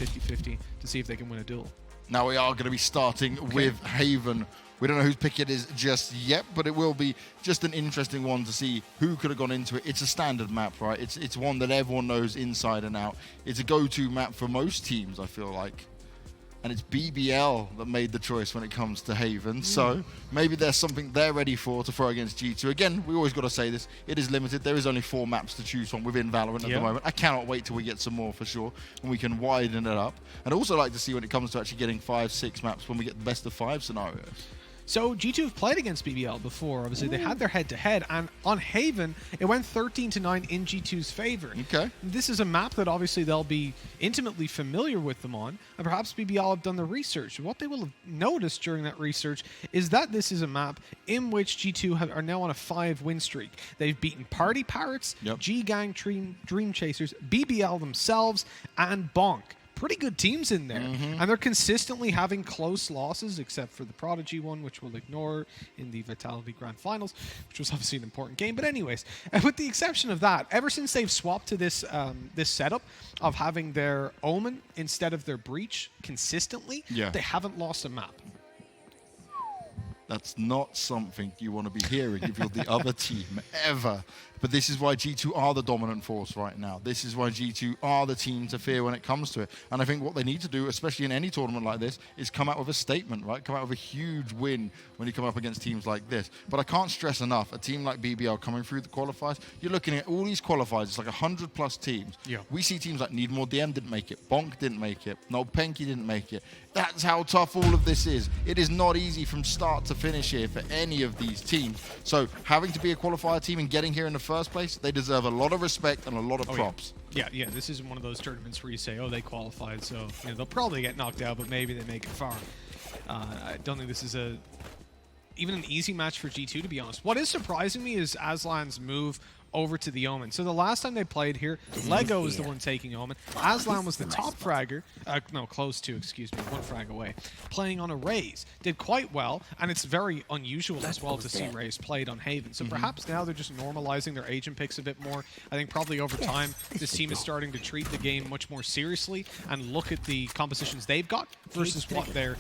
50-50 to see if they can win a duel. Now we are going to be starting with Haven. We don't know whose pick it is just yet, but it will be just an interesting one to see who could have gone into it. It's a standard map, right? It's one that everyone knows inside and out. It's a go-to map for most teams, I feel like. And it's BBL that made the choice when it comes to Haven. So maybe there's something they're ready for to throw against G2. Again, we always got to say this. It is limited. There is only 4 maps to choose from within Valorant at the moment. I cannot wait till we get some more for sure. And we can widen it up. And also like to see when it comes to actually getting 5, 6 maps when we get the best of 5 scenarios. So G2 have played against BBL before. Obviously, they had their head-to-head, and on Haven, it went 13-9 in G2's favor. Okay. This is a map that obviously they'll be intimately familiar with them on, and perhaps BBL have done the research. What they will have noticed during that research is that this is a map in which G2 are now on a 5-win streak. They've beaten Party Parrots, G-Gang, Dream Chasers, BBL themselves, and Bonk. Pretty good teams in there, and they're consistently having close losses, except for the Prodigy one, which we'll ignore in the Vitality Grand Finals, which was obviously an important game. But anyways, with the exception of that, ever since they've swapped to this this setup of having their Omen instead of their Breach consistently, they haven't lost a map. That's not something you want to be hearing if you're the other team, ever. But this is why G2 are the dominant force right now. This is why G2 are the team to fear when it comes to it. And I think what they need to do, especially in any tournament like this, is come out with a statement, right? Come out with a huge win when you come up against teams like this. But I can't stress enough, a team like BBL coming through the qualifiers, you're looking at all these qualifiers, it's like 100+ teams. We see teams like Need More DM didn't make it, Bonk didn't make it, No Penky didn't make it. That's how tough all of this is. It is not easy from start to finish here for any of these teams. So having to be a qualifier team and getting here in the first place, they deserve a lot of respect and a lot of props. Yeah, this isn't one of those tournaments where you say, oh, they qualified, so they'll probably get knocked out, but maybe they make it far. I don't think this is even an easy match for G2, to be honest. What is surprising me is Aslan's move over to the Omen. So the last time they played here, LEGOO was the one taking Omen. Aslan was the top fragger, no, close to, excuse me, 1 frag away, playing on a Raze. Did quite well, and it's very unusual as well to see Raze played on Haven. So perhaps now they're just normalizing their agent picks a bit more. I think probably over time, this team is starting to treat the game much more seriously and look at the compositions they've got versus what their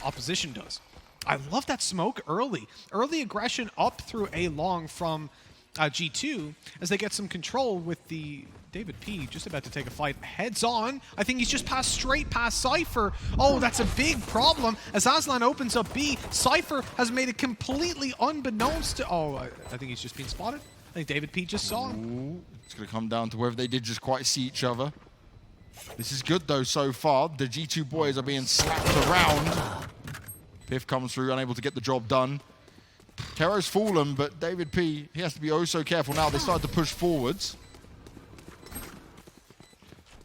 opposition does. I love that smoke early. Early aggression up through A long from G2 as they get some control with the Davidp just about to take a fight heads on. I think he's just passed straight past Cypher. Oh, that's a big problem as Aslan opens up B. Cypher has made it completely unbeknownst to... Oh, I think he's just been spotted. I think Davidp just saw him. It's going to come down to whether they did just quite see each other. This is good though so far. The G2 boys are being slapped around. pyth comes through, unable to get the job done. Kero's fallen, but Davidp, he has to be oh so careful now. They started to push forwards.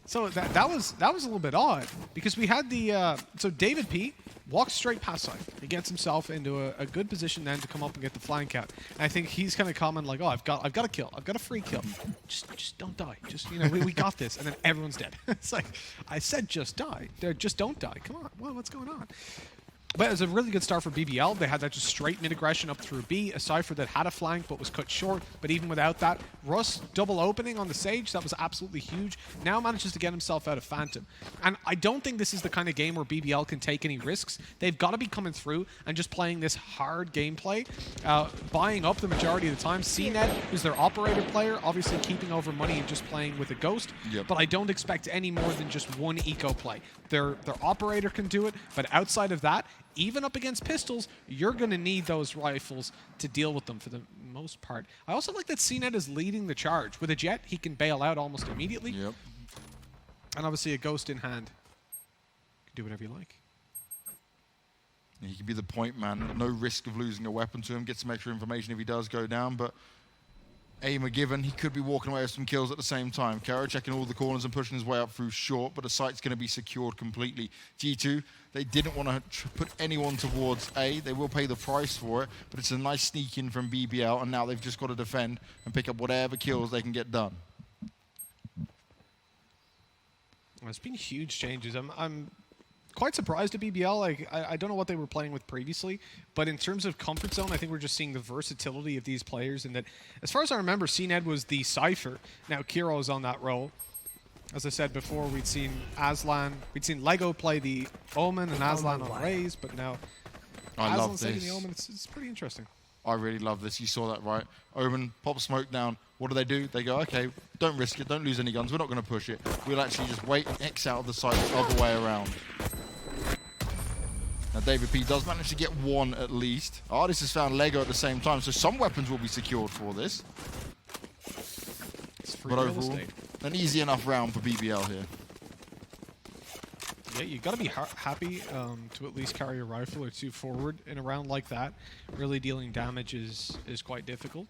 So that was a little bit odd because we had the so Davidp walks straight past Cypher. He gets himself into a good position then to come up and get the flank out. And I think he's kind of comment like, oh, I've got a kill. I've got a free kill. Just don't die. Just we got this. And then everyone's dead. It's like I said, just die. Just don't die. Come on. What's going on? But it was a really good start for BBL. They had that just straight mid-aggression up through B, a Cypher that had a flank but was cut short. But even without that, Russ double opening on the Sage, that was absolutely huge. Now manages to get himself out of Phantom. And I don't think this is the kind of game where BBL can take any risks. They've got to be coming through and just playing this hard gameplay, buying up the majority of the time. cNed, who's their operator player, obviously keeping over money and just playing with a Ghost. But I don't expect any more than just one eco play. Their operator can do it, but outside of that, even up against pistols, you're going to need those rifles to deal with them for the most part. I also like that cNed is leading the charge. With a Jett, he can bail out almost immediately. And obviously a Ghost in hand. You can do whatever you like. He can be the point man. No risk of losing a weapon to him. Get some extra information if he does go down, but aim are given. He could be walking away with some kills at the same time. Kero checking all the corners and pushing his way up through short, but the site's going to be secured completely. G2, they didn't want to put anyone towards A. They will pay the price for it, but it's a nice sneak in from BBL, and now they've just got to defend and pick up whatever kills they can get done. Well, it's been huge changes. I'm quite surprised at BBL. Like, I don't know what they were playing with previously, but in terms of comfort zone, I think we're just seeing the versatility of these players. And that, as far as I remember, cNed was the Cypher. Now Kero's on that role. As I said before, we'd seen LEGOO play the Omen and Aslan on Raze, but now I love Aslan's taking this. the Omen. It's pretty interesting. I really love this. You saw that, right? Omen, pop smoke down. What do? They go, okay, don't risk it. Don't lose any guns. We're not going to push it. We'll actually just wait and X out of the site the other way around. Now, Davidp does manage to get one at least. ardiis has found LEGOO at the same time, so some weapons will be secured for this. It's free But real overall, estate. an easy enough round for BBL here. Yeah, you got to be happy to at least carry a rifle or two forward in a round like that. Really dealing damage is quite difficult.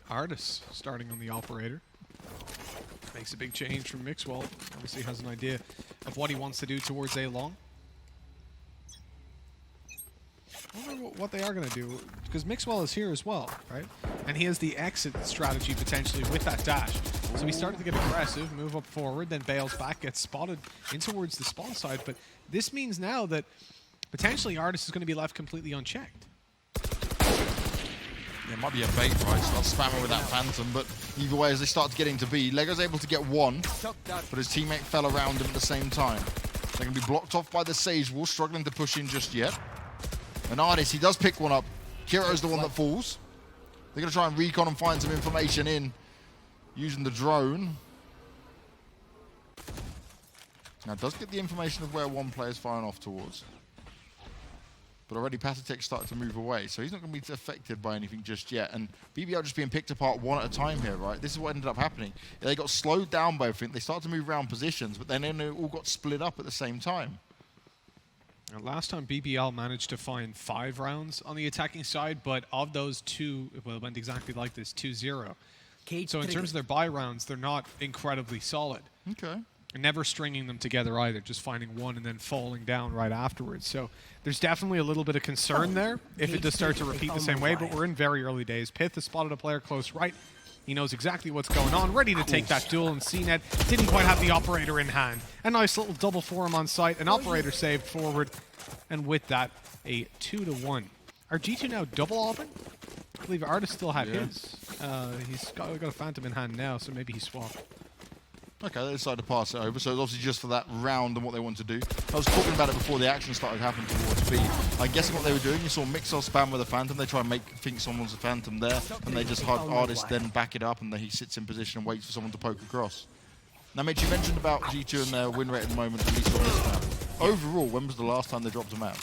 ardiis starting on the operator. Makes a big change from Mixwell. Obviously has an idea of what he wants to do towards A long. I wonder what they are going to do, because Mixwell is here as well, right? And he has the exit strategy potentially with that dash. So he started to get aggressive, move up forward, then bails back, gets spotted in towards the spawn side. But this means now that potentially ardiis is going to be left completely unchecked. Yeah, it might be a bait, right? Start spamming with that Phantom, but either way, as they start to get into B, LEGOO's able to get one, but his teammate fell around him at the same time. They're going to be blocked off by the Sage Wall, struggling to push in just yet. And ardiis, he does pick one up. kero's the one that falls. They're going to try and recon and find some information in using the drone. Now, it does get the information of where one player's firing off towards. But already paTiTek started to move away, so he's not going to be affected by anything just yet. And BBL just being picked apart one at a time here, right? This is what ended up happening. They got slowed down by everything. They started to move around positions, but then they all got split up at the same time. Now, last time BBL managed to find 5 rounds on the attacking side, but of those 2, well, it went exactly like this, 2-0. So in terms of their buy rounds, they're not incredibly solid. Okay. And never stringing them together either, just finding one and then falling down right afterwards. So there's definitely a little bit of concern there if it does start to repeat the same way, but we're in very early days. pyth has spotted a player close right. He knows exactly what's going on, ready to take that duel, and cNed didn't quite have the operator in hand. A nice little double for him on site, an operator saved forward, and with that, a 2-1. Are G2 now double Omen? I believe ardiis still had his. He's got a Phantom in hand now, so maybe he swapped. Okay, they decided to pass it over, so it's obviously just for that round and what they want to do. I was talking about it before the action started happening towards B. I'm guessing what they were doing, you saw Mixwell spam with a Phantom, they try and think someone's a Phantom there, and they just have ardiis then back it up, and then he sits in position and waits for someone to poke across. Now, Mitch, you mentioned about G2 and their win rate at the moment, at least on this map. Overall, when was the last time they dropped a map?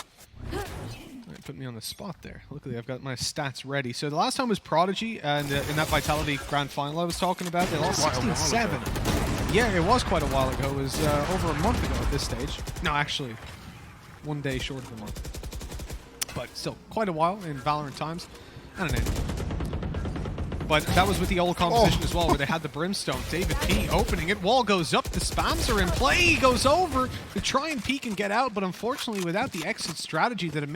Put me on the spot there. Luckily, I've got my stats ready. So the last time was Prodigy, and in that Vitality Grand Final I was talking about, they lost 16-7. Yeah, it was quite a while ago. It was over a month ago at this stage. No, actually, 1 day short of a month. But still, quite a while in Valorant times. I don't know. But that was with the old composition as well, where they had the Brimstone. Davidp opening it. Wall goes up. The spams are in play. He goes over to try and peek and get out. But unfortunately, without the exit strategy that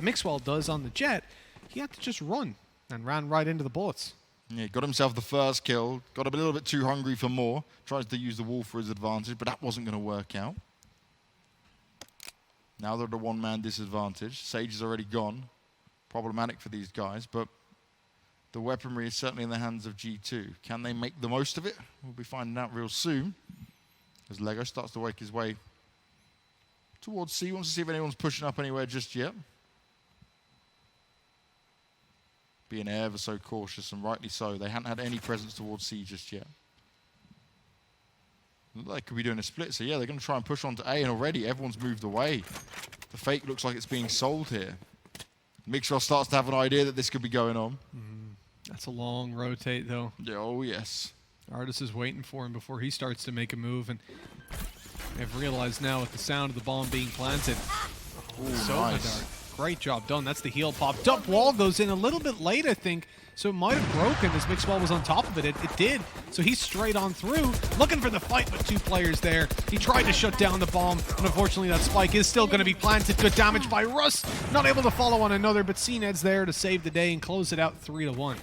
Mixwell does on the Jett, he had to just run and ran right into the bullets. Yeah, got himself the first kill. Got a little bit too hungry for more. Tries to use the wall for his advantage, but that wasn't going to work out. Now they're at a one-man disadvantage. Sage is already gone. Problematic for these guys, but the weaponry is certainly in the hands of G2. Can they make the most of it? We'll be finding out real soon. As LEGOO starts to work his way towards C. Wants to see if anyone's pushing up anywhere just yet. Being ever so cautious, and rightly so. They hadn't had any presence towards C just yet. They could be doing a split, so yeah, they're going to try and push on to A, and already everyone's moved away. The fake looks like it's being sold here. Mixwell starts to have an idea that this could be going on. That's a long rotate, though. Yeah, oh, yes. ardiis is waiting for him before he starts to make a move, and they've realized now with the sound of the bomb being planted. Sova nice. dart. Great job done. That's the heal popped up. Wall goes in a little bit late, I think, so it might have broken as Mixwell was on top of it. It did. So he's straight on through, looking for the fight with 2 players there. He tried to shut down the bomb, and unfortunately that spike is still going to be planted. Good damage by Russ. Not able to follow on another, but cNed's there to save the day and close it out 3-1.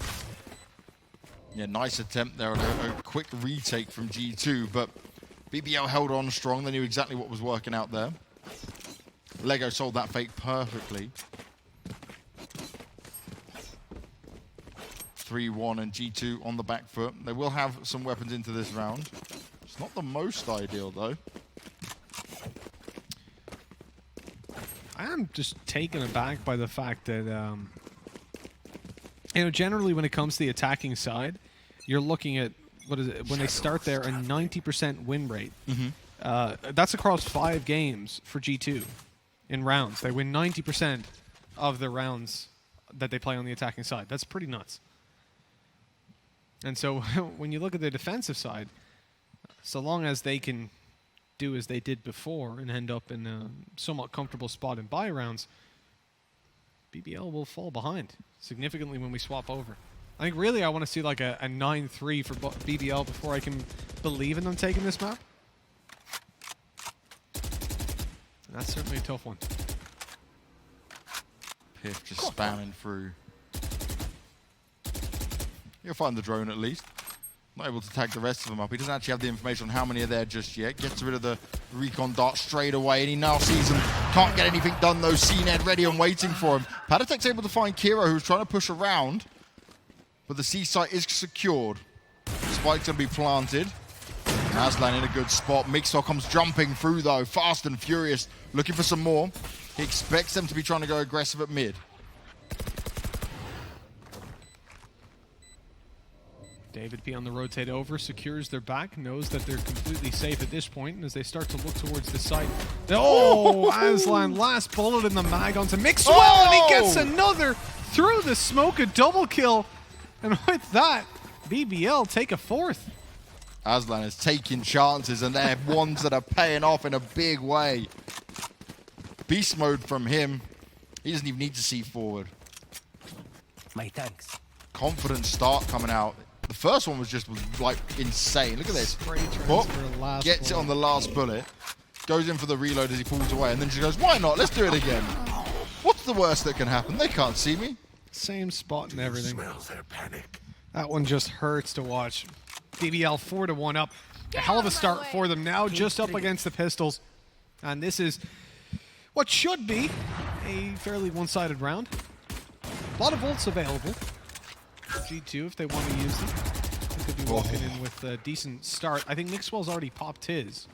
Yeah, nice attempt there on a quick retake from G2, but BBL held on strong. They knew exactly what was working out there. LEGOO sold that fake perfectly. 3-1 and G2 on the back foot. They will have some weapons into this round. It's not the most ideal, though. I am just taken aback by the fact that, generally when it comes to the attacking side, you're looking at, what is it, when they start there, a 90% win rate. That's across 5 games for G2 in rounds. They win 90% of the rounds that they play on the attacking side. That's pretty nuts. And so when you look at the defensive side, so long as they can do as they did before and end up in a somewhat comfortable spot in buy rounds, BBL will fall behind significantly when we swap over. I think really I want to see like a 9-3 for BBL before I can believe in them taking this map. And that's certainly a tough one. pyth just spamming through. He'll find the drone at least. Not able to tag the rest of them up. He doesn't actually have the information on how many are there just yet. Gets rid of the recon dart straight away, and he now sees them. Can't get anything done though. cNed ready and waiting for him. paTiTek's able to find kero, who's trying to push around, but the C site is secured. Spike's gonna be planted. Aslan in a good spot. Mixer comes jumping through though, fast and furious, looking for some more. He expects them to be trying to go aggressive at mid. Davidp on the rotate over, secures their back, knows that they're completely safe at this point, and as they start to look towards the site. Oh, Aslan, last bullet in the mag onto Mixwell, and he gets another through the smoke, a double kill. And with that, BBL take a 4th. Aslan is taking chances, and they're ones that are paying off in a big way. Beast mode from him. He doesn't even need to see forward. My thanks. Confident start coming out. The first one was just like insane. Look at this. Gets it on the last bullet. Goes in for the reload as he pulls away, and then she goes, why not? Let's do it again. What's the worst that can happen? They can't see me. Same spot and everything. Smells their panic. That one just hurts to watch. BBL 4-1 up. A hell of a start for them now, just up against the pistols. And this is what should be a fairly one-sided round. A lot of ults available. G2 if they want to use them. They could be walking in with a decent start. I think Mixwell's already popped his.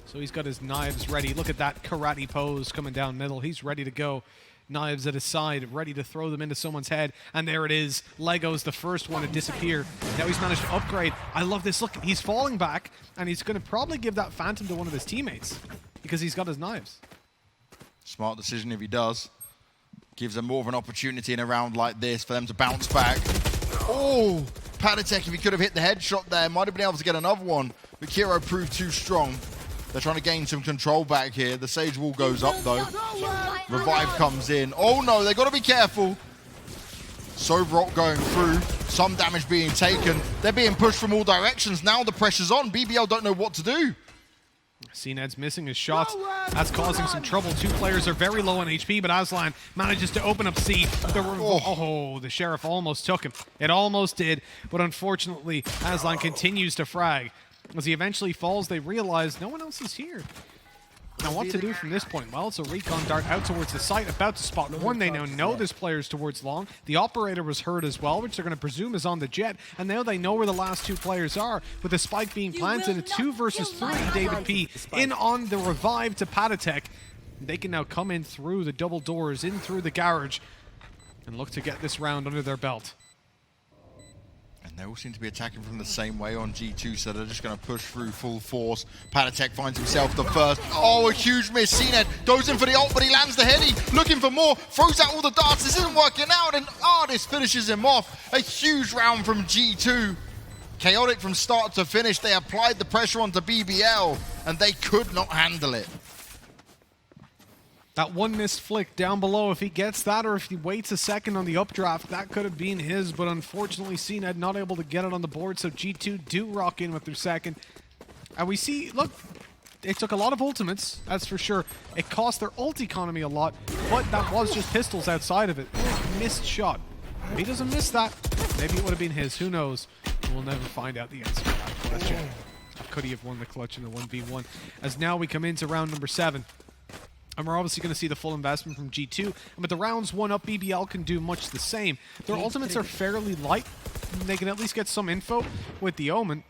So he's got his knives ready. Look at that karate pose coming down middle. He's ready to go. Knives at his side, ready to throw them into someone's head. And there it is. LEGOO's the first one to disappear. Now he's managed to upgrade. I love this. Look, he's falling back, and he's going to probably give that Phantom to one of his teammates because he's got his knives. Smart decision if he does. Gives them more of an opportunity in a round like this for them to bounce back. Oh, paTiTek, if he could have hit the headshot there, might have been able to get another one. But kero proved too strong. They're trying to gain some control back here. The Sage wall goes up, though. Revive comes in. Oh, no, they've got to be careful. Sova going through. Some damage being taken. They're being pushed from all directions. Now the pressure's on. BBL don't know what to do. cNed's missing his shots. That's causing some trouble. 2 players are very low on HP, but Aslan manages to open up C. The Sheriff almost took him. It almost did, but unfortunately, Aslan continues to frag. As he eventually falls, they realize no one else is here. Now what to do from this point? Well, it's a recon dart out towards the site, about to spot one. They now know this player's towards long. The operator was hurt as well, which they're going to presume is on the Jett. And now they know where the last 2 players are. With the spike being planted, a 2 versus 3, Davidp in on the revive to paTiTek. They can now come in through the double doors, in through the garage, and look to get this round under their belt. And they all seem to be attacking from the same way on G2, so they're just going to push through full force. paTiTek finds himself the first. Oh, a huge miss. cNed goes in for the ult, but he lands the heady. Looking for more. Throws out all the darts. This isn't working out, and ardiis finishes him off. A huge round from G2. Chaotic from start to finish. They applied the pressure onto BBL, and they could not handle it. That one missed flick down below, if he gets that or if he waits a second on the updraft, that could have been his, but unfortunately cNed not able to get it on the board, so G2 do rock in with their second. And we see, look, it took a lot of ultimates, that's for sure. It cost their ult economy a lot, but that was just pistols outside of it. Missed shot. If he doesn't miss that, maybe it would have been his, who knows? We'll never find out the answer to that question. Could he have won the clutch in the 1v1? As now we come into round number 7. And we're obviously going to see the full investment from G2. And with the rounds 1 up, BBL can do much the same. Their ultimates are fairly light. they can at least get some info with the Omen.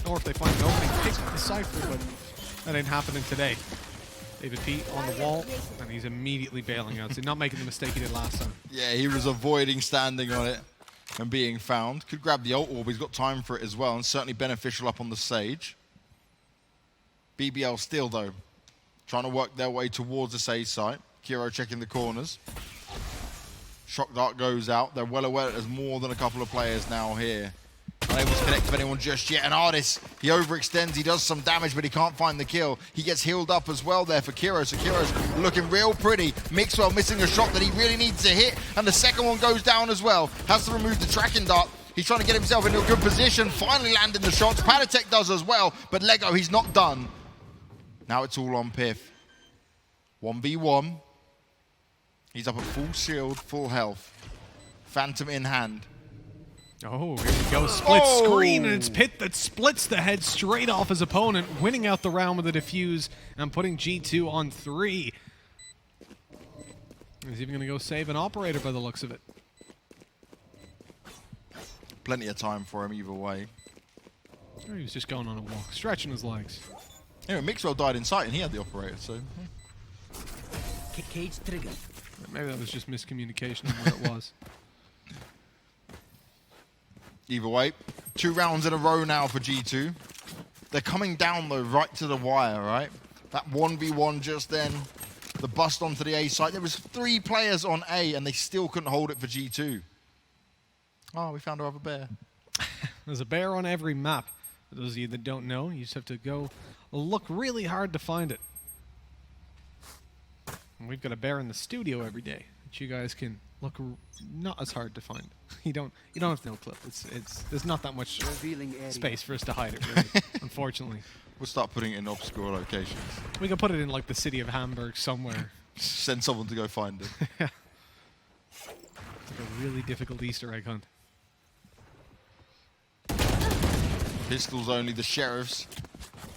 Or if they find an opening, pick the Cypher, but that ain't happening today. Davidp on the wall, and he's immediately bailing out. So not making the mistake he did last time. Yeah, he was avoiding standing on it and being found. Could grab the ult orb, he's got time for it as well, and certainly beneficial up on the Sage. BBL still, though, trying to work their way towards the Sage site. Kero checking the corners. Shock Dart goes out. They're well aware that there's more than a couple of players now here. Unable to connect with anyone just yet. And ardiis, he overextends, he does some damage, but he can't find the kill. He gets healed up as well there for kero, so kero's looking real pretty. Mixwell missing a shot that he really needs to hit, and the second one goes down as well. Has to remove the tracking dart. He's trying to get himself into a good position, finally landing the shots. paTiTek does as well, but LEGOO, he's not done. Now it's all on pyth. 1v1. He's up at full shield, full health. Phantom in hand. Oh, here we go. Split screen, and it's pyth that splits the head straight off his opponent, winning out the round with a defuse and putting G2 on 3. He's even going to go save an operator by the looks of it. Plenty of time for him either way. Or he was just going on a walk, stretching his legs. Anyway, Mixwell died in sight and he had the operator, so... Cage trigger. Maybe that was just miscommunication on what it was. Either way, 2 rounds in a row now for G2. They're coming down, though, right to the wire, right? That 1v1 just then, the bust onto the A site. There was 3 players on A, and they still couldn't hold it for G2. Oh, we found our other bear. There's a bear on every map. For those of you that don't know, you just have to go look really hard to find it. And we've got a bear in the studio every day that you guys can look not as hard to find. You don't have to know clip. There's not that much space for us to hide it, really, unfortunately. We'll start putting it in obscure locations. We can put it in like the city of Hamburg somewhere. Send someone to go find it. Yeah. It's like a really difficult Easter egg hunt. Pistols only, the sheriffs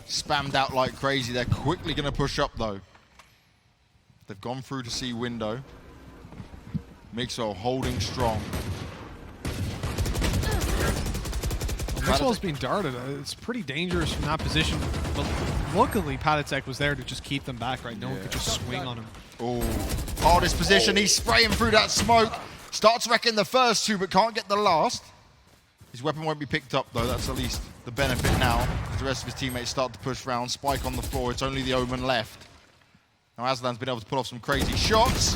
spammed out like crazy. They're quickly going to push up, though. They've gone through to see window. Mixwell holding strong. Mixwell's being darted. It's pretty dangerous from that position. But luckily, paTiTek was there to just keep them back, right? No one could just swing on him. Oh, hardest position. He's spraying through that smoke. Starts wrecking the first 2, but can't get the last. His weapon won't be picked up, though. That's at least the benefit now, as the rest of his teammates start to push round. Spike on the floor. It's only the Omen left. Now Aslan's been able to pull off some crazy shots.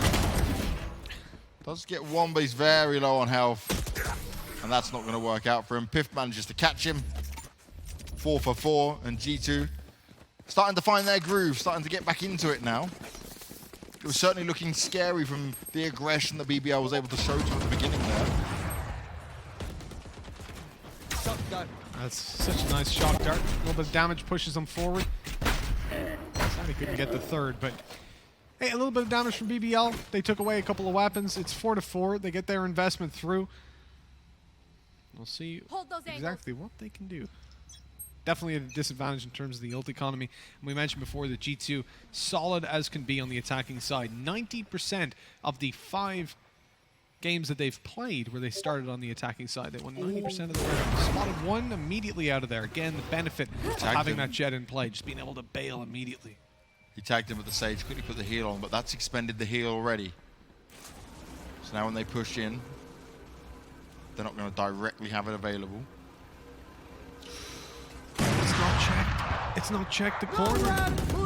Does get one, but he's very low on health. And that's not going to work out for him. pyth manages to catch him. 4 for 4, and G2 starting to find their groove, starting to get back into it now. It was certainly looking scary from the aggression that BBL was able to show to at the beginning there. That's such a nice shock dart. A little bit of damage pushes them forward. Sad he couldn't get the third, but hey, a little bit of damage from BBL. They took away a couple of weapons. It's 4 to 4. They get their investment through. We'll see exactly what they can do. Definitely at a disadvantage in terms of the ult economy. And we mentioned before that G2 solid as can be on the attacking side. 90% of the 5 games that they've played where they started on the attacking side, they won 90% of the rounds. Spotted 1 immediately out of there. Again, the benefit of having that Jett in play, just being able to bail immediately. He tagged him with the Sage, quickly put the heal on, but that's expended the heal already. So now when they push in, they're not going to directly have it available. It's not checked. It's not checked. The corner.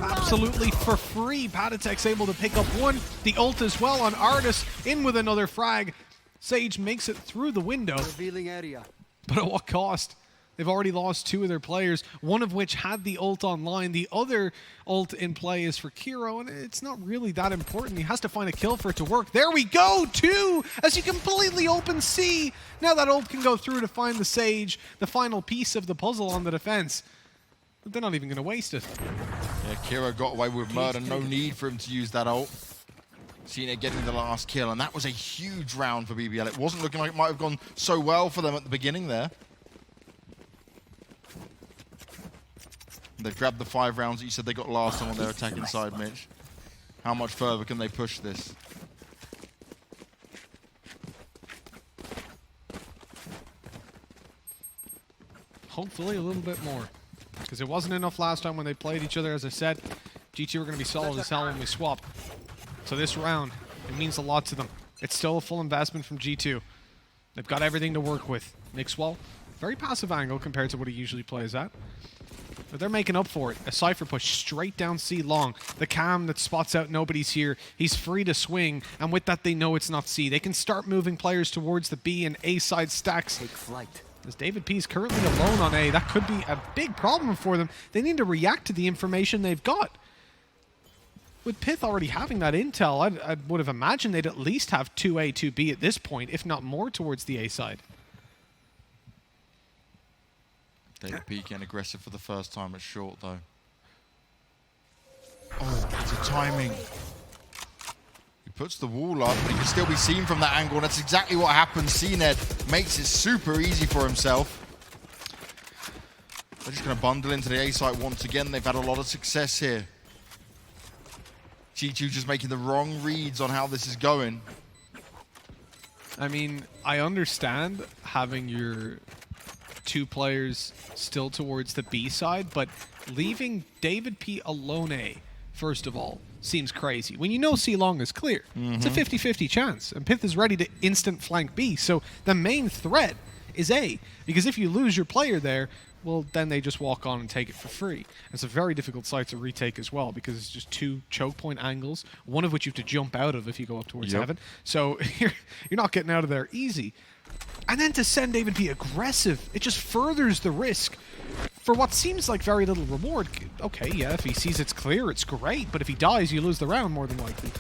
Absolutely for free. paTiTek's able to pick up 1. The ult as well on ardiis. In with another frag. Sage makes it through the window. Revealing area. But at what cost? They've already lost 2 of their players, one of which had the ult online. The other ult in play is for kero, and it's not really that important. He has to find a kill for it to work. There we go, 2! As you completely open C. Now that ult can go through to find the Sage, the final piece of the puzzle on the defense. But they're not even going to waste it. Yeah, kero got away with murder. No need for him to use that ult. cNed getting the last kill, and that was a huge round for BBL. It wasn't looking like it might have gone so well for them at the beginning there. They've grabbed the 5 rounds that you said they got last time on their attacking side, Mitch. How much further can they push this? hopefully a little bit more. Because it wasn't enough last time when they played each other. As I said, G2 were going to be solid as hell when we swapped. So this round, it means a lot to them. It's still a full investment from G2. They've got everything to work with. Mixwell, very passive angle compared to what he usually plays at. But they're making up for it. A Cypher push straight down C long. The cam that spots out nobody's here. He's free to swing, and with that they know it's not C. They can start moving players towards the B and A side stacks. Take flight. As Davidp is currently alone on A, that could be a big problem for them. They need to react to the information they've got. With pyth already having that intel, I would have imagined they'd at least have 2A, 2B at this point, if not more towards the A side. Davidp getting aggressive for the first time at short, though. Oh, the timing. He puts the wall up, but he can still be seen from that angle, and that's exactly what happens. cNed makes it super easy for himself. They're just going to bundle into the A site once again. They've had a lot of success here. G2 just making the wrong reads on how this is going. I mean, I understand having your 2 players still towards the B side, but leaving Davidp alone A, first of all, seems crazy. When you know C long is clear, it's a 50-50 chance, and pyth is ready to instant flank B, so the main threat is A, because if you lose your player there, well, then they just walk on and take it for free. It's a very difficult site to retake as well, because it's just 2 choke point angles, one of which you have to jump out of if you go up towards heaven. So you're not getting out of there easy. And then to send Davidp aggressive, it just furthers the risk for what seems like very little reward. Okay, yeah, if he sees it's clear, it's great, but if he dies, you lose the round more than likely.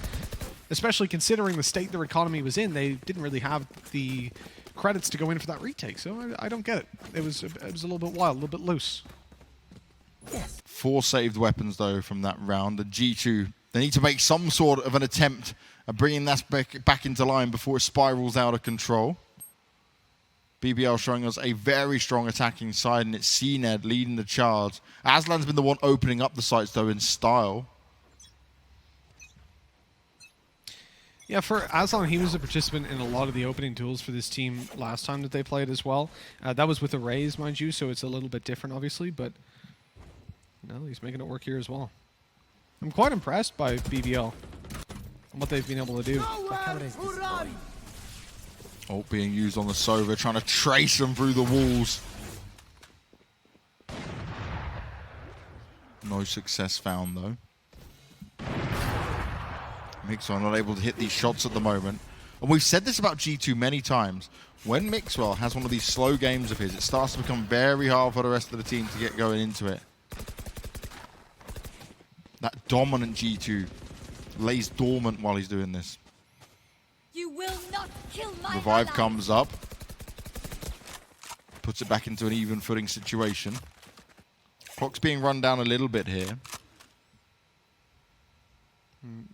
Especially considering the state their economy was in, they didn't really have the credits to go in for that retake, so I don't get it. It was a little bit wild, a little bit loose. Yes. 4 saved weapons, though, from that round. And G2, they need to make some sort of an attempt at bringing that back into line before it spirals out of control. BBL showing us a very strong attacking side, and it's cNed leading the charge. Aslan's been the one opening up the sites, though, in style. Yeah, for Aslan, he was a participant in a lot of the opening duels for this team last time that they played as well. That was with arrays, mind you, so it's a little bit different, obviously, but no, he's making it work here as well. I'm quite impressed by BBL and what they've been able to do. Ult being used on the Sova, trying to trace them through the walls. No success found, though. Mixwell not able to hit these shots at the moment. And we've said this about G2 many times. When Mixwell has one of these slow games of his, it starts to become very hard for the rest of the team to get going into it. That dominant G2 lays dormant while he's doing this. You will not kill my Revive ally. comes up. Puts it back into an even footing situation. Clock's being run down a little bit here.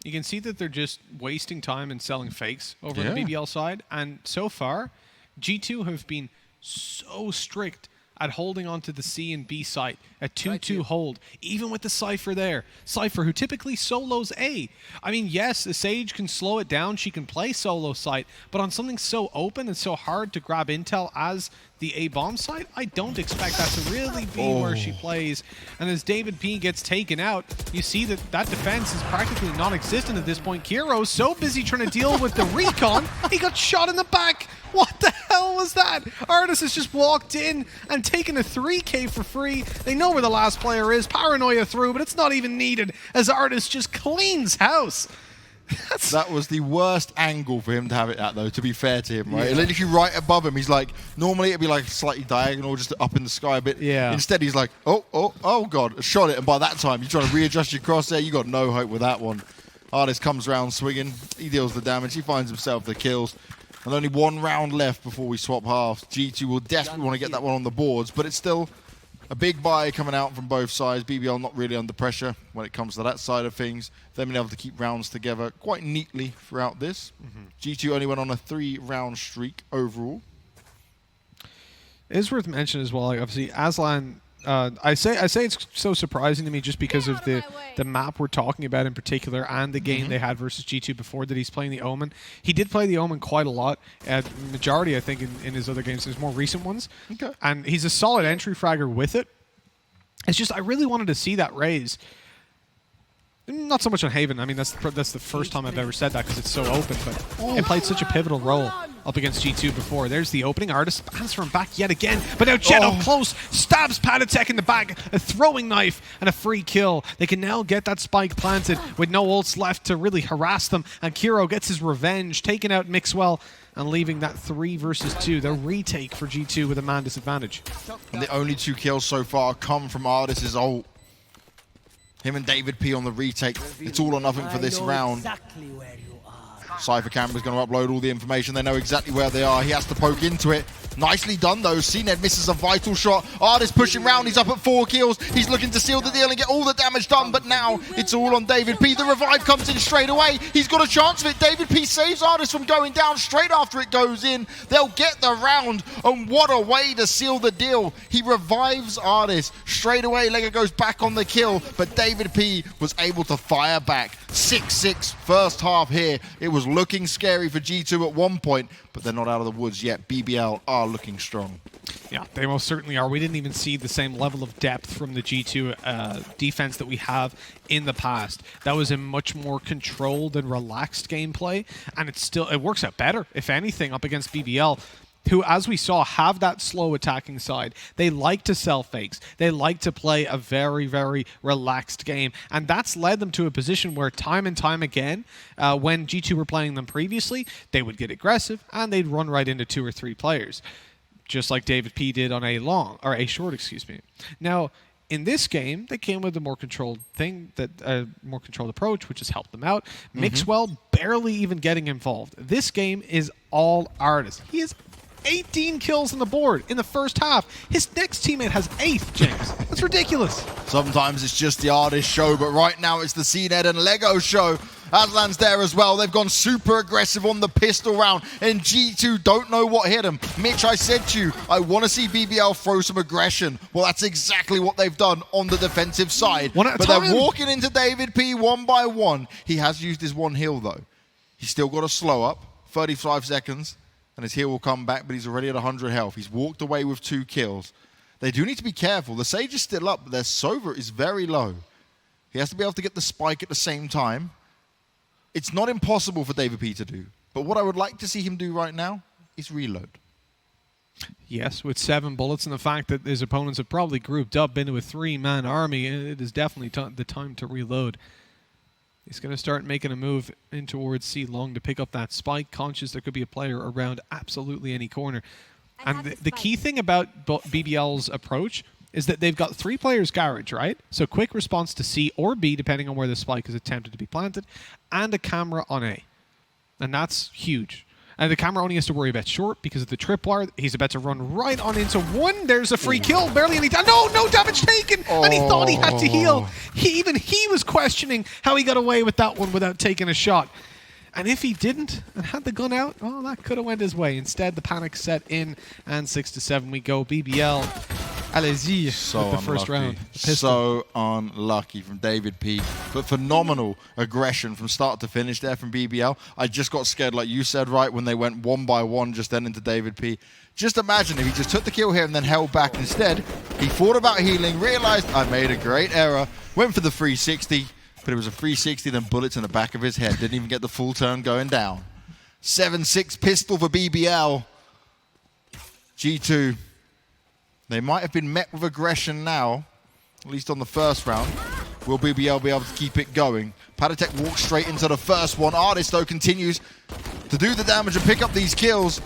You can see that they're just wasting time and selling fakes over on the BBL side. And so far, G2 have been so strict at holding onto the C and B site, a 2-2 hold, even with the Cypher there. Cypher, who typically solos A. I mean, yes, the Sage can slow it down, she can play solo site, but on something so open and so hard to grab intel as the A-bomb site, I don't expect that to really be where she plays. And as Davidp gets taken out, you see that that defense is practically non-existent at this point. Kero's so busy trying to deal with the recon, he got shot in the back. What the hell was that? ardiis has just walked in and taken a 3K for free. They know where the last player is. Paranoia through, but it's not even needed as ardiis just cleans house. That was the worst angle for him to have it at, though, to be fair to him, right? Yeah. Literally right above him, he's like, normally it'd be like slightly diagonal, just up in the sky a bit. Yeah. Instead, he's like, oh God, shot it. And by that time, you're trying to readjust your crosshair. You got no hope with that one. ardiis comes around swinging. He deals the damage. He finds himself the kills. And only 1 round left before we swap halves. G2 will desperately want to get that one on the boards, but it's still a big buy coming out from both sides. BBL not really under pressure when it comes to that side of things. They've been able to keep rounds together quite neatly throughout this. G2 only went on a 3-round streak overall. It is worth mentioning as well, like obviously Aslan I say it's so surprising to me just because of the map we're talking about in particular and the game they had versus G2 before that he's playing the Omen. He did play the Omen quite a lot, majority I think in his other games, his more recent ones. Okay. And he's a solid entry fragger with it. It's just I really wanted to see that raise. Not so much on Haven. I mean, that's the first time I've ever said that because it's so open, but it played such a pivotal role up against G2 before. There's the opening. ardiis answer him back yet again, but now Jett up close, stabs paTiTek in the back, a throwing knife, and a free kill. They can now get that spike planted with no ults left to really harass them, and kero gets his revenge, taking out Mixwell, and leaving that 3 versus 2. The retake for G2 with a man disadvantage. And the only 2 kills so far come from ardiis' ult. Him and Davidp on the retake. It's all or nothing for this round. Cypher camera's going to upload all the information. They know exactly where they are. He has to poke into it. Nicely done, though. cNed misses a vital shot. ardiis pushing round. He's up at 4 kills. He's looking to seal the deal and get all the damage done. But now it's all on Davidp. The revive comes in straight away. He's got a chance of it. Davidp saves ardiis from going down straight after it goes in. They'll get the round. And what a way to seal the deal. He revives ardiis. Straight away, LEGOO goes back on the kill. But Davidp was able to fire back. 6-6 first half here. It was looking scary for G2 at one point, but they're not out of the woods yet. BBL are looking strong. Yeah, they most certainly are. We didn't even see the same level of depth from the G2 defense that we have in the past. That was a much more controlled and relaxed gameplay, and it works out better, if anything, up against BBL, who, as we saw, have that slow attacking side. They like to sell fakes. They like to play a very, very relaxed game. And that's led them to a position where time and time again, when G2 were playing them previously, they would get aggressive and they'd run right into 2 or 3 players. Just like Davidp did on a short, excuse me. Now, in this game, they came with a more controlled more controlled approach, which has helped them out. Mixwell barely even getting involved. This game is all ardiis. He is 18 kills on the board in the first half. His next teammate has 8, James. That's ridiculous. Sometimes it's just the ardiis show, but right now it's the cNed and LEGOO show. Aslan's there as well. They've gone super aggressive on the pistol round, and G2 don't know what hit them. Mitch, I said to you, I want to see BBL throw some aggression. Well, that's exactly what they've done on the defensive side. But they're walking into Davidp one by one. He has used his 1 heal, though. He's still got a slow up, 35 seconds. And his heal will come back, but he's already at 100 health. He's walked away with 2 kills. They do need to be careful. The Sage is still up, but their Sova is very low. He has to be able to get the spike at the same time. It's not impossible for Davidp to do. But what I would like to see him do right now is reload. Yes, with 7 bullets and the fact that his opponents have probably grouped up into a 3-man army, it is definitely the time to reload. He's going to start making a move in towards C long to pick up that spike, conscious there could be a player around absolutely any corner. And the key thing about BBL's approach is that they've got 3 players garage, right? So quick response to C or B, depending on where the spike is attempted to be planted, and a camera on A. And that's huge. And the camera only has to worry about short because of the tripwire. He's about to run right on into 1. There's a free kill. Barely any damage. No damage taken. And he thought he had to heal. Even he was questioning how he got away with that one without taking a shot. And if he didn't and had the gun out, well, that could have went his way. Instead, the panic set in, and 6-7 we go. BBL, allez-y with the first round. So unlucky from Davidp, but phenomenal aggression from start to finish there from BBL. I just got scared, like you said, right, when they went 1 by 1 just then into Davidp. Just imagine if he just took the kill here and then held back instead. He thought about healing, realized I made a great error, went for the 360, but it was a 360, then bullets in the back of his head. Didn't even get the full turn going down. 7-6 pistol for BBL. G2. They might have been met with aggression now, at least on the first round. Will BBL be able to keep it going? paTiTek walks straight into the first one. ardiis, though, continues to do the damage and pick up these kills.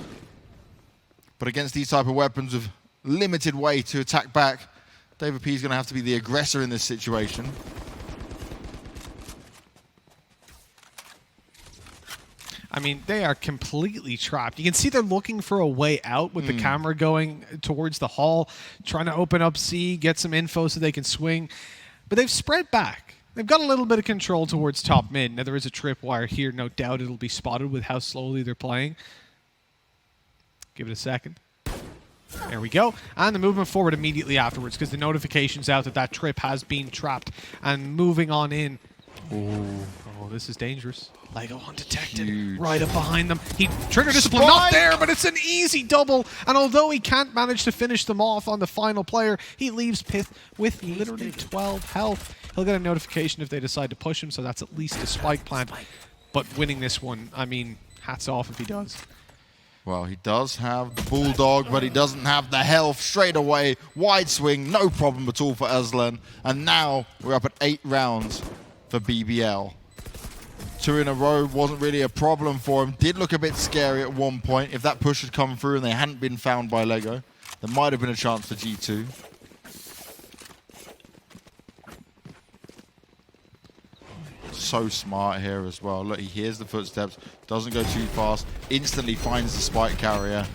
But against these type of weapons with limited way to attack back, Davidp is going to have to be the aggressor in this situation. I mean, they are completely trapped. You can see they're looking for a way out with the camera going towards the hall, trying to open up C, get some info so they can swing. But they've spread back. They've got a little bit of control towards top mid. Now, there is a tripwire here. No doubt it'll be spotted with how slowly they're playing. Give it a second. There we go. And the movement forward immediately afterwards because the notification's out that that trip has been trapped. And moving on in. Oh, this is dangerous. LEGOO undetected. Huge. Right up behind them. He trigger discipline, not there, but it's an easy double. And although he can't manage to finish them off on the final player, he leaves pyth with literally 12 health. He'll get a notification if they decide to push him, so that's at least a spike plant. But winning this one, I mean, hats off if he does. Well, he does have the Bulldog, but he doesn't have the health straight away. Wide swing, no problem at all for Aslan. And now we're up at 8 rounds for BBL. 2 in a row wasn't really a problem for him. Did look a bit scary at one point. If that push had come through and they hadn't been found by LEGOO, there might have been a chance for G2. So smart here as well. Look, he hears the footsteps, doesn't go too fast, instantly finds the spike carrier.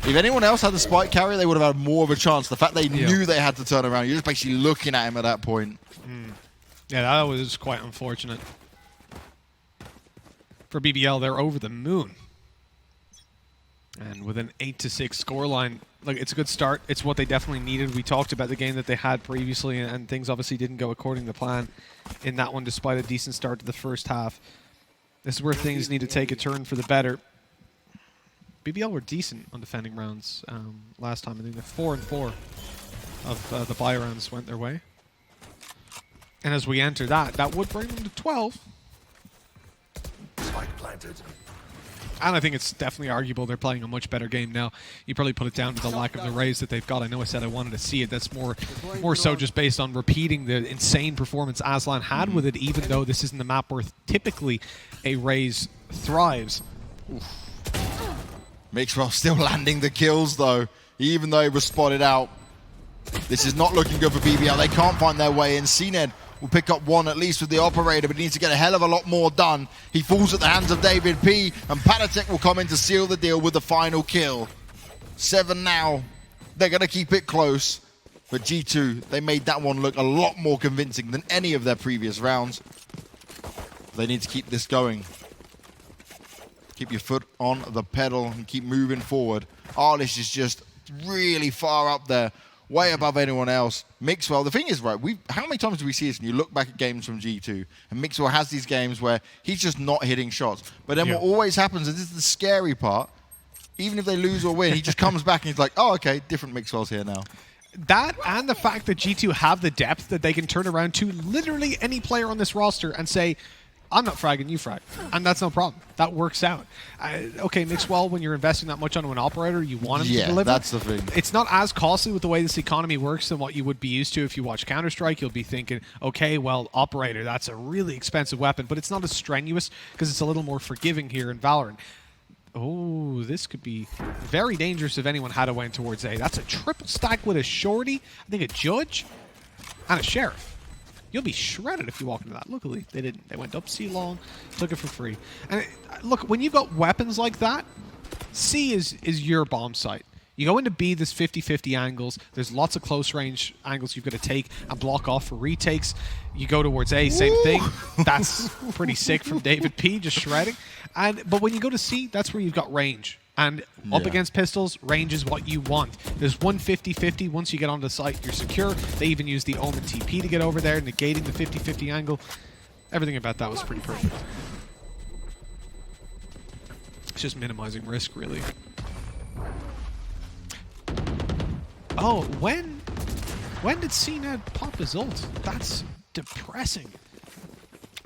If anyone else had the spike carrier, they would have had more of a chance. The fact they knew they had to turn around, you're just basically looking at him at that point. Yeah, that was quite unfortunate. For BBL, they're over the moon. And with an 8-6 scoreline, look, it's a good start. It's what they definitely needed. We talked about the game that they had previously, and things obviously didn't go according to plan in that one, despite a decent start to the first half. This is where things need to take a turn for the better. BBL were decent on defending rounds last time. I think they're 4-4 of the bye rounds went their way. And as we enter that would bring them to 12. Spike planted. And I think it's definitely arguable they're playing a much better game now. You probably put it down to the lack of the raise that they've got. I know I said I wanted to see it. That's more so just based on repeating the insane performance Aslan had with it, even though this isn't the map where typically a raise thrives. Mixwell still landing the kills though, even though he was spotted out. This is not looking good for BBL. They can't find their way in. cNed will pick up one at least with the operator, but he needs to get a hell of a lot more done. He falls at the hands of Davidp, and paTiTek will come in to seal the deal with the final kill. 7 now. They're going to keep it close. But G2, they made that one look a lot more convincing than any of their previous rounds. They need to keep this going. Keep your foot on the pedal and keep moving forward. ardiis is just really far up there, way above anyone else. Mixwell, the thing is, right, how many times do we see this and you look back at games from G2 and Mixwell has these games where he's just not hitting shots. But then what always happens, and this is the scary part, even if they lose or win, he just comes back and he's like, oh, okay, different Mixwell's here now. That and the fact that G2 have the depth that they can turn around to literally any player on this roster and say, I'm not fragging, you frag. And that's no problem. That works out. Okay, Mixwell, when you're investing that much onto an operator, you want him to deliver. Yeah, that's the thing. It's not as costly with the way this economy works than what you would be used to if you watch Counter-Strike. You'll be thinking, okay, well, operator, that's a really expensive weapon, but it's not as strenuous because it's a little more forgiving here in Valorant. Oh, this could be very dangerous if anyone had a went towards A. That's a triple stack with a shorty, I think a judge, and a sheriff. You'll be shredded if you walk into that. Luckily, they didn't. They went up C long, took it for free. And look, when you've got weapons like that, C is your bomb site. You go into B, there's 50-50 angles. There's lots of close range angles you've got to take and block off for retakes. You go towards A, same thing. That's pretty sick from Davidp, just shredding. But when you go to C, that's where you've got range. And up against pistols, range is what you want. There's 150-50. Once you get onto the site, you're secure. They even use the Omen TP to get over there, negating the 50-50 angle. Everything about that was pretty perfect. It's just minimizing risk, really. Oh, when did cNed pop his ult? That's depressing.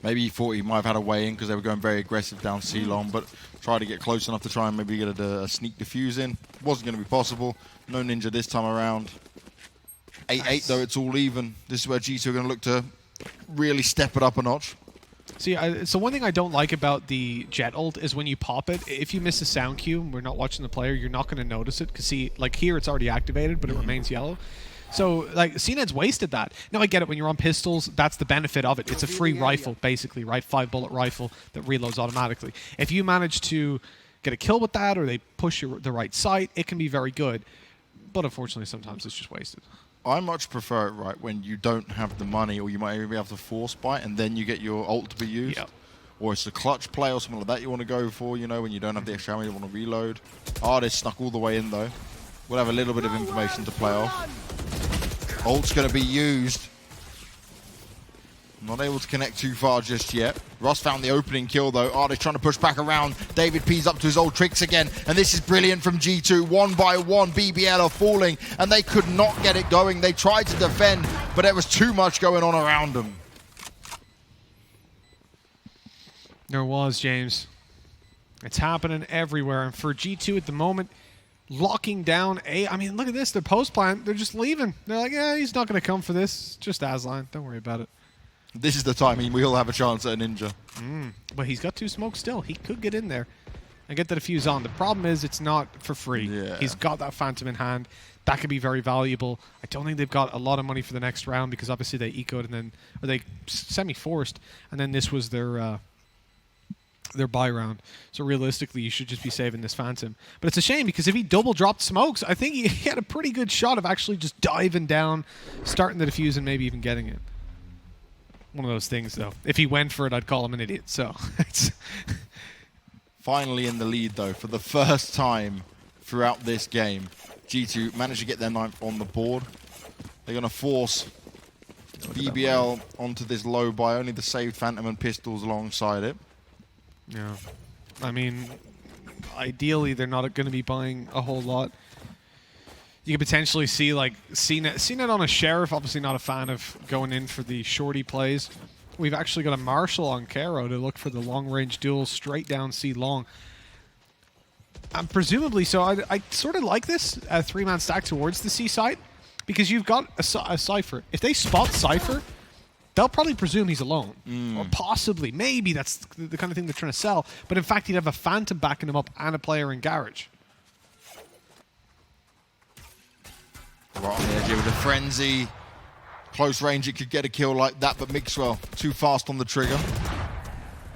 Maybe he thought he might have had a way in because they were going very aggressive down C long, but tried to get close enough to try and maybe get a sneak defuse in. Wasn't going to be possible. No ninja this time around. 8-8 though, it's all even. This is where G2 are going to look to really step it up a notch. See, so one thing I don't like about the Jett ult is when you pop it, if you miss a sound cue and we're not watching the player, you're not going to notice it. Because see, like here it's already activated, but it remains yellow. So, like, cNed's wasted that. Now, I get it. When you're on pistols, that's the benefit of it. It's a free rifle, basically, right? 5-bullet rifle that reloads automatically. If you manage to get a kill with that or they push you the right site, it can be very good. But unfortunately, sometimes it's just wasted. I much prefer it, right, when you don't have the money or you might even be able to force buy and then you get your ult to be used. Yep. Or it's a clutch play or something like that you want to go for, you know, when you don't have the extra ammo you want to reload. ardiis snuck all the way in, though. We'll have a little bit of information to play off. Ult's going to be used. Not able to connect too far just yet. Russ found the opening kill though. ardiis trying to push back around. Davidp's up to his old tricks again. And this is brilliant from G2. One by one, BBL are falling. And they could not get it going. They tried to defend, but there was too much going on around them. There was, James. It's happening everywhere. And for G2 at the moment, locking down A. I mean, look at this. Their post plan, they're just leaving. They're like, yeah, he's not going to come for this. Just Aslan. Don't worry about it. This is the timing we'll have a chance at a Ninja. But he's got 2 smokes still. He could get in there and get the defuse on. The problem is it's not for free. Yeah. He's got that Phantom in hand. That could be very valuable. I don't think they've got a lot of money for the next round because obviously they ecoed and then, or they semi-forced, and then this was their buy round. So realistically, you should just be saving this Phantom. But it's a shame because if he double dropped smokes, I think he had a pretty good shot of actually just diving down, starting the defuse, and maybe even getting it. One of those things, though. If he went for it, I'd call him an idiot. So it's finally in the lead, though, for the first time throughout this game. G2 managed to get their 9th on the board. They're going to force BBL onto this low buy. Only the saved Phantom and pistols alongside it. Yeah. I mean, ideally, they're not going to be buying a whole lot. You could potentially see, like, cNed on a Sheriff. Obviously not a fan of going in for the shorty plays. We've actually got a Marshall on Kero to look for the long-range duel straight down C long. Presumably, so I sort of like this 3-man stack towards the C side because you've got a Cypher. If they spot Cypher, they'll probably presume he's alone. Or possibly, maybe that's the kind of thing they're trying to sell. But in fact, he'd have a Phantom backing him up and a player in Garage. Right on the edge here with a frenzy. Close range, it could get a kill like that, but Mixwell too fast on the trigger.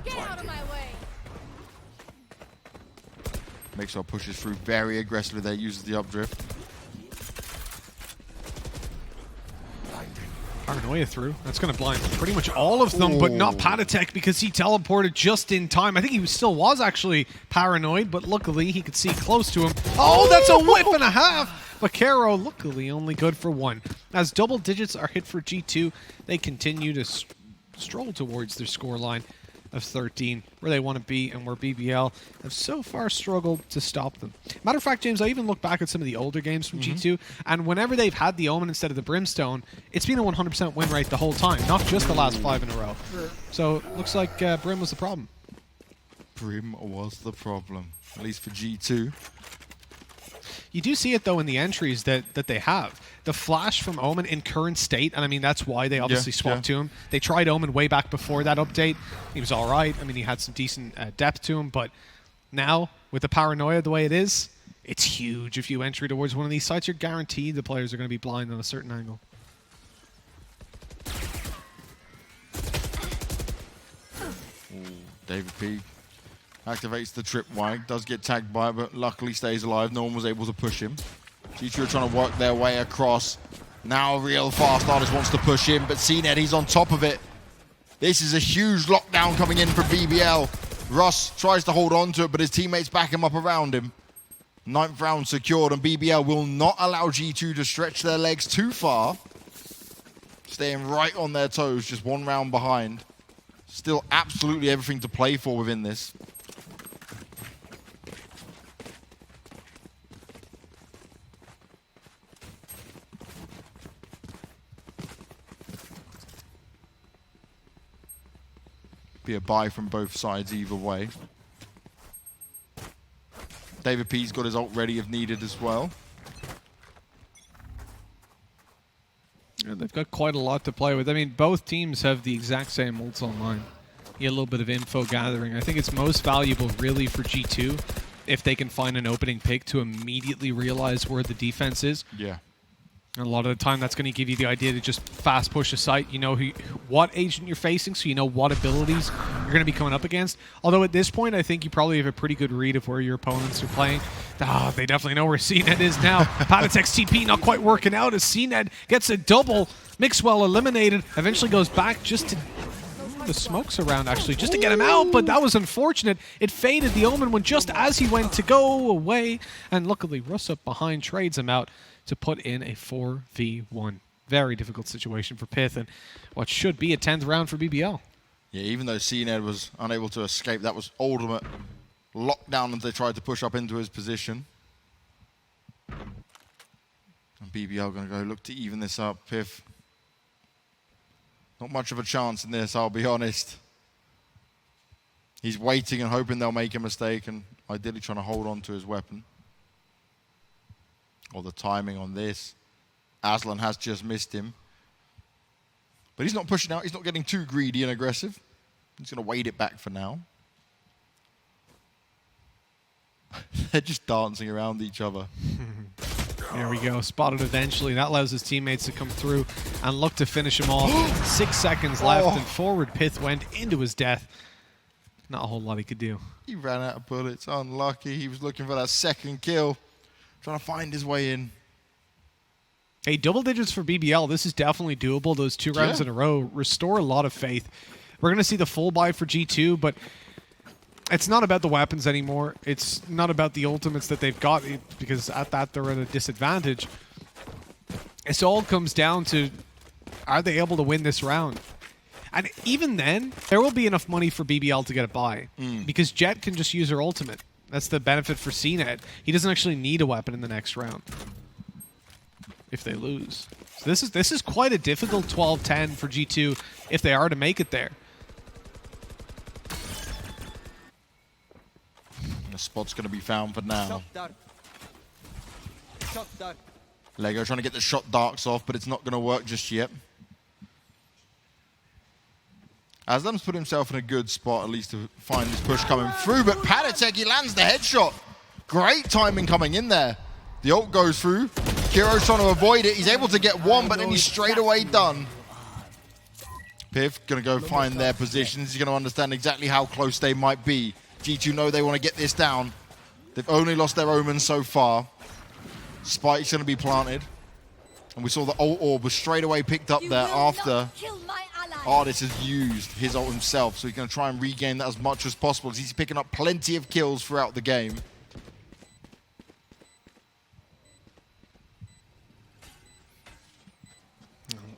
Get out of my way. Mixwell pushes through very aggressively there, uses the updrift. Paranoia through. That's going to blind pretty much all of them, but not paTiTek because he teleported just in time. I think he still was actually paranoid, but luckily he could see close to him. Oh, that's a whip and a half! But kero, luckily, only good for 1. As double digits are hit for G2, they continue to stroll towards their scoreline of 13, where they want to be and where BBL have so far struggled to stop them. Matter of fact, James, I even look back at some of the older games from G2, and whenever they've had the Omen instead of the Brimstone, it's been a 100% win rate the whole time, not just the last 5 in a row. So, looks like Brim was the problem. Brim was the problem, at least for G2. You do see it, though, in the entries that they have. The flash from Omen in current state, and I mean, that's why they obviously swapped to him. They tried Omen way back before that update. He was all right. I mean, he had some decent depth to him, but now, with the paranoia the way it is, it's huge. If you enter towards one of these sites, you're guaranteed the players are going to be blind on a certain angle. Davidp activates the tripwire, does get tagged by it, but luckily stays alive. No one was able to push him. G2 are trying to work their way across. Now real fast, ardiis wants to push in, but cNed, he's on top of it. This is a huge lockdown coming in from BBL. Russ tries to hold on to it, but his teammates back him up around him. 9th round secured, and BBL will not allow G2 to stretch their legs too far. Staying right on their toes, just 1 round behind. Still absolutely everything to play for within this. Be a buy from both sides either way. Davidp's got his ult ready if needed as well. Yeah, they've got quite a lot to play with. I mean, both teams have the exact same ults online. You get a little bit of info gathering. I think it's most valuable really for G2 if they can find an opening pick to immediately realize where the defense is. Yeah. And a lot of the time, that's going to give you the idea to just fast push a site. You know what agent you're facing, so you know what abilities you're going to be coming up against. Although at this point, I think you probably have a pretty good read of where your opponents are playing. They definitely know where cNed is now. paTiTek's TP not quite working out as cNed gets a double. Mixwell eliminated, eventually goes back just to the smokes around actually just to get him out, but that was unfortunate. It faded. The Omen went just as he went to go away, and luckily Russ up behind trades him out to put in a 4v1. Very difficult situation for pyth and what should be a 10th round for BBL. Yeah, even though cNed was unable to escape, that was ultimate lockdown as they tried to push up into his position. And BBL going to go look to even this up. pyth, not much of a chance in this, I'll be honest. He's waiting and hoping they'll make a mistake and ideally trying to hold on to his weapon. Or the timing on this. Aslan has just missed him. But he's not pushing out. He's not getting too greedy and aggressive. He's going to wait it back for now. They're just dancing around each other. There we go. Spotted eventually. That allows his teammates to come through and look to finish him off. 6 seconds left and forward pyth went into his death. Not a whole lot he could do. He ran out of bullets. Unlucky. He was looking for that second kill. Trying to find his way in. Hey, double digits for BBL. This is definitely doable. Those 2 rounds in a row restore a lot of faith. We're going to see the full buy for G2, but it's not about the weapons anymore. It's not about the ultimates that they've got, because at that they're at a disadvantage. It all comes down to, are they able to win this round? And even then, there will be enough money for BBL to get a buy, because Jett can just use her ultimate. That's the benefit for cNed. He doesn't actually need a weapon in the next round if they lose. So this is quite a difficult 12-10 for G2 if they are to make it there. The spot's going to be found for now. LEGOO trying to get the shot darks off, but it's not going to work just yet. Aslam's put himself in a good spot, at least to find his push coming through, but paTiTek, he lands the headshot. Great timing coming in there. The ult goes through. kero's trying to avoid it. He's able to get one, but then he's straight away done. pyth going to go find their positions. He's going to understand exactly how close they might be. G2 know they want to get this down. They've only lost their Omen so far. Spike's going to be planted. And we saw the ult orb was straight away picked up there after ardiis has used his ult himself. So he's going to try and regain that as much as possible, as he's picking up plenty of kills throughout the game.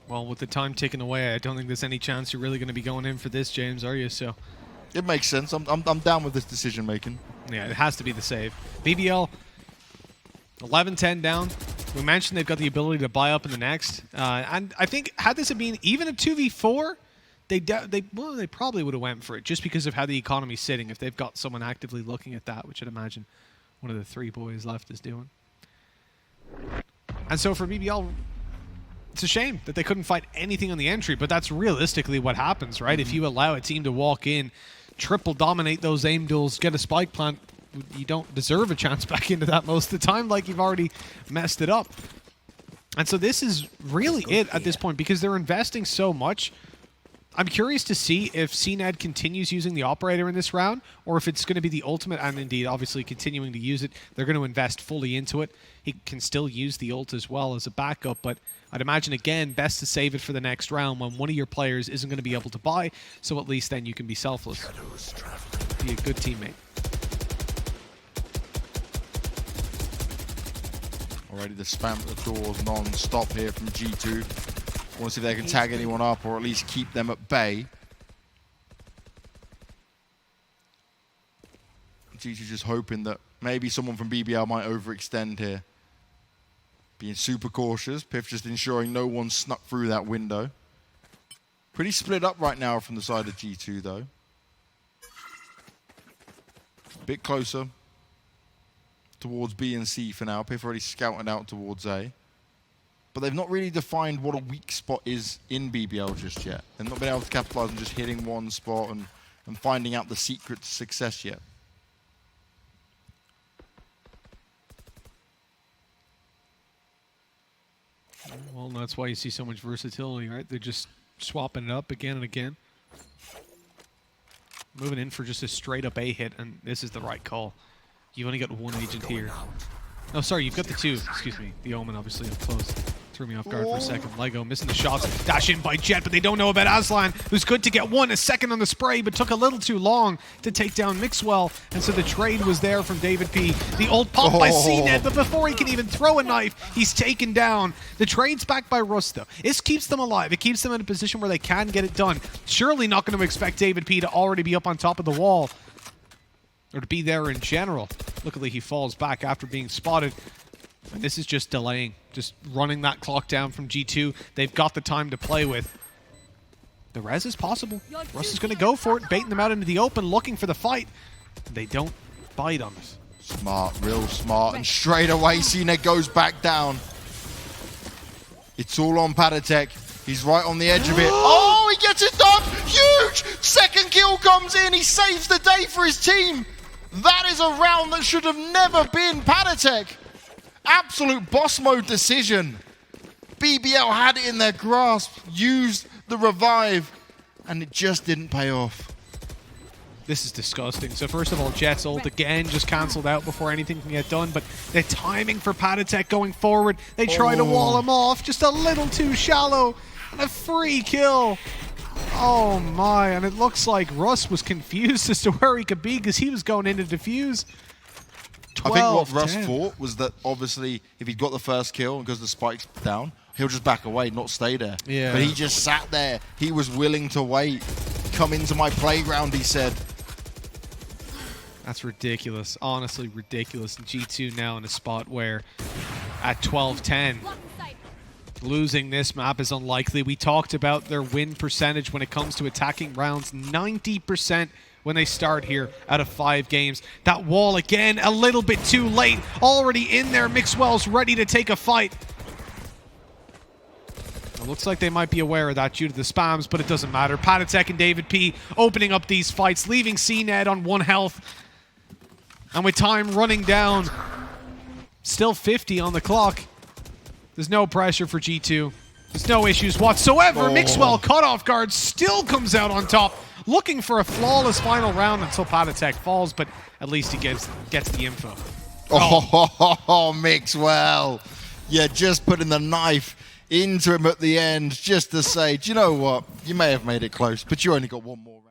Well, with the time taken away, I don't think there's any chance you're really going to be going in for this, James, are you? So it makes sense. I'm down with this decision making. Yeah, it has to be the save. BBL 11-10 down. We mentioned they've got the ability to buy up in the next, and I think had this been even a 2v4, they probably would have went for it just because of how the economy's sitting. If they've got someone actively looking at that, which I'd imagine one of the 3 boys left is doing. And so for BBL, it's a shame that they couldn't fight anything on the entry, but that's realistically what happens, right? If you allow a team to walk in, triple dominate those aim duels, get a spike plant, you don't deserve a chance back into that most of the time, like you've already messed it up. And so this is really it at this point, because they're investing so much. I'm curious to see if cNed continues using the operator in this round, or if it's going to be the ultimate, and indeed, obviously, continuing to use it. They're going to invest fully into it. He can still use the ult as well as a backup, but I'd imagine, again, best to save it for the next round when one of your players isn't going to be able to buy, so at least then you can be selfless. Be a good teammate. Already the spam at the doors non-stop here from G2. Want to see if they can tag anyone up or at least keep them at bay. G2 just hoping that maybe someone from BBL might overextend here. Being super cautious. pyth just ensuring no one snuck through that window. Pretty split up right now from the side of G2 though. A bit closer towards B and C for now. pyth already scouting out towards A. But they've not really defined what a weak spot is in BBL just yet. They've not been able to capitalize on just hitting one spot and finding out the secret to success yet. Well, that's why you see so much versatility, right? They're just swapping it up again and again. Moving in for just a straight-up A hit, and this is the right call. You've only got one agent here. Oh, sorry, you've got the 2. Excuse me. The Omen, obviously, up close. threw me off guard for a second. LEGOO missing the shots. Dash in by Jett, but they don't know about Aslan, who's good to get a second on the spray, but took a little too long to take down Mixwell. And so the trade was there from Davidp. The ult pop by cNed, but before he can even throw a knife, he's taken down. The trade's back by Russ, though. This keeps them alive. It keeps them in a position where they can get it done. Surely not going to expect Davidp to already be up on top of the wall, or to be there in general. Luckily, he falls back after being spotted. And this is just delaying, just running that clock down from G2. They've got the time to play with. The res is possible. Russ is going to go for it, baiting them out into the open, looking for the fight. They don't bite on it. Smart, real smart, and straight away cNed goes back down. It's all on paTiTek. He's right on the edge of it. Oh, he gets it done! Huge! Second kill comes in. He saves the day for his team. That is a round that should have never been paTiTek. Absolute boss mode decision. BBL had it in their grasp, used the revive, and it just didn't pay off. This is disgusting. So first of all, Jett's ult again just cancelled out before anything can get done, but the timing for paTiTek going forward, they try to wall him off, just a little too shallow, and a free kill. Oh my, and it looks like Russ was confused as to where he could be because he was going in to defuse. I think what Russ thought was that obviously if he'd got the first kill and because the spike's down, he'll just back away, not stay there. Yeah. But he just sat there. He was willing to wait. Come into my playground, he said. That's ridiculous. Honestly ridiculous. And G2 now in a spot where at 12-10, losing this map is unlikely. We talked about their win percentage when it comes to attacking rounds. 90% when they start here out of 5 games. That wall again, a little bit too late. Already in there, Mixwell's ready to take a fight. It looks like they might be aware of that due to the spams, but it doesn't matter. paTiTek and Davidp opening up these fights, leaving cNed on 1 health. And with time running down, still 50 on the clock. There's no pressure for G2. There's no issues whatsoever. Mixwell caught off guard, still comes out on top, looking for a flawless final round until paTiTek falls, but at least he gets the info. Oh, Mixwell. Yeah, just putting the knife into him at the end just to say, do you know what? You may have made it close, but you only got one more round.